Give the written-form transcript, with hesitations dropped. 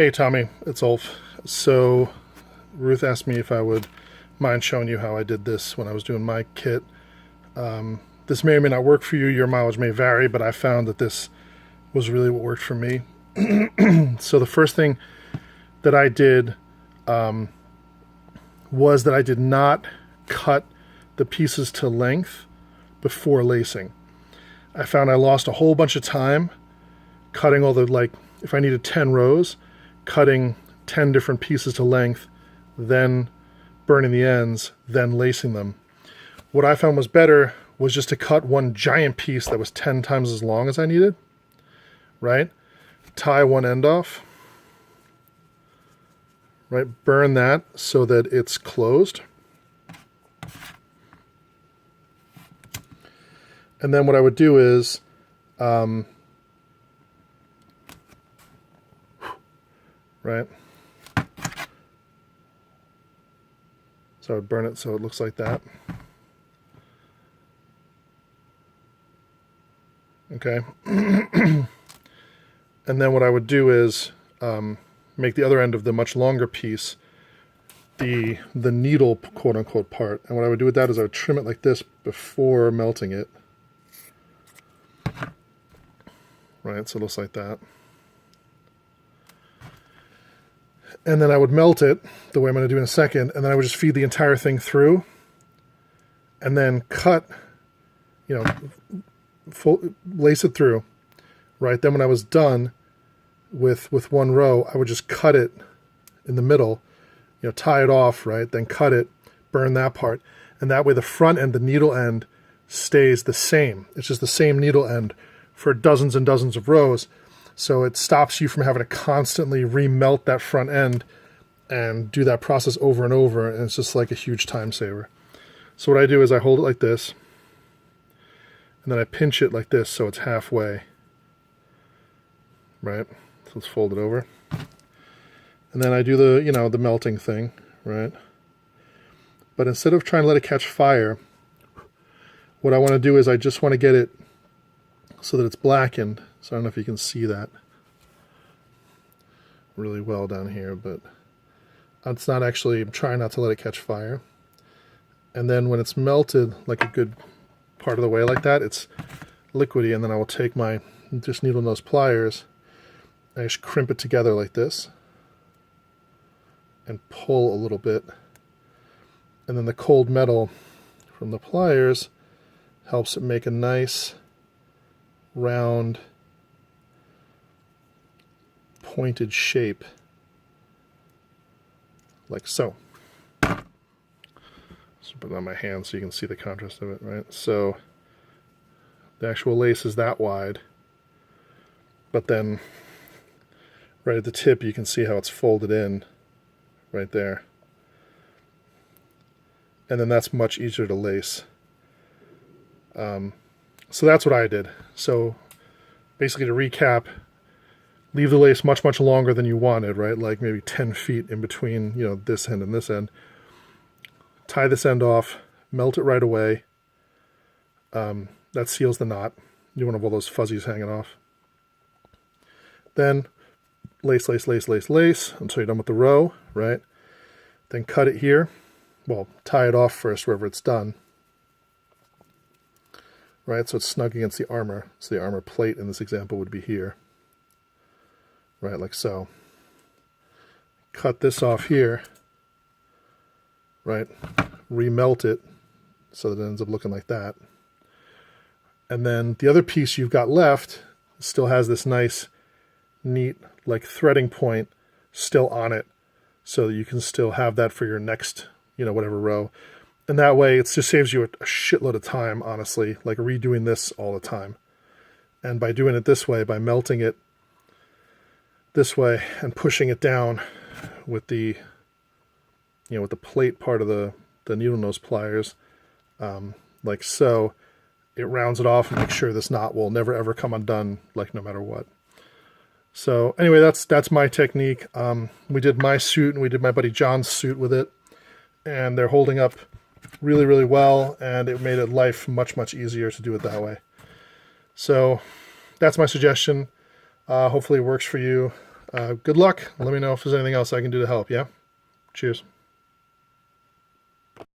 Hey Tommy, it's Ulf. So Ruth asked me if I would mind showing you how I did this when I was doing my kit. This may or may not work for you, your mileage may vary, but I found that this was really what worked for me. So the first thing that I did was that I did not cut the pieces to length before lacing. I found I lost a whole bunch of time cutting all the, like, if I needed 10 rows, cutting 10 different pieces to length, then burning the ends, then lacing them. What I found was better was just to cut one giant piece that was 10 times as long as I needed, right? Tie one end off, right? Burn that so that it's closed. And then what I would do is, right? So I would burn it so it looks like that. Okay. And then what I would do is make the other end of the much longer piece the needle, quote unquote, part. And what I would do with that is I would trim it like this before melting it. Right, so it looks like that. And then I would melt it the way I'm going to do in a second, and then I would just feed the entire thing through, and then cut, lace it through, right? Then when I was done with one row, I would just cut it in the middle, tie it off, right? Then cut it, burn that part, and that way the front end, the needle end, stays the same. It's just the same needle end for dozens and dozens of rows. So it stops you from having to constantly remelt that front end and do that process over and over, and it's just like a huge time saver. So what I do is I hold it like this, and then I pinch it like this so it's halfway, right? So let's fold it over. And then I do the melting thing, right? But instead of trying to let it catch fire, what I want to do is I just want to get it so that it's blackened. So I don't know if you can see that really well down here, but it's not actually, I'm trying not to let it catch fire. And then when it's melted like a good part of the way like that, it's liquidy, and then I will take my just needle nose pliers and I just crimp it together like this and pull a little bit. And then the cold metal from the pliers helps it make a nice round pointed shape like so. Just put it on my hand so you can see the contrast of it, right? So the actual lace is that wide, but then right at the tip you can see how it's folded in right there, and then that's much easier to lace. So that's what I did. So basically, to recap, leave the lace much, much longer than you wanted, right? Like maybe 10 feet in between, this end and this end. Tie this end off, melt it right away. That seals the knot. You don't have all those fuzzies hanging off. Then lace, lace, lace, lace, lace until you're done with the row, right? Then cut it here. Well, tie it off first wherever it's done. Right, so it's snug against the armor. So the armor plate in this example would be here. Right, like so. Cut this off here. Right, remelt it so that it ends up looking like that. And then the other piece you've got left still has this nice, neat, like threading point still on it, so that you can still have that for your next, whatever row. And that way, it just saves you a shitload of time, honestly, like redoing this all the time. And by doing it this way, by melting it this way and pushing it down with the, with the plate part of the needle nose pliers, like so, it rounds it off and makes sure this knot will never ever come undone, like no matter what. So anyway, that's my technique. We did my suit and we did my buddy John's suit with it, and they're holding up really, really well, and it made life much, much easier to do it that way. So that's my suggestion. Hopefully it works for you. Good luck. Let me know if there's anything else I can do to help, yeah? Cheers.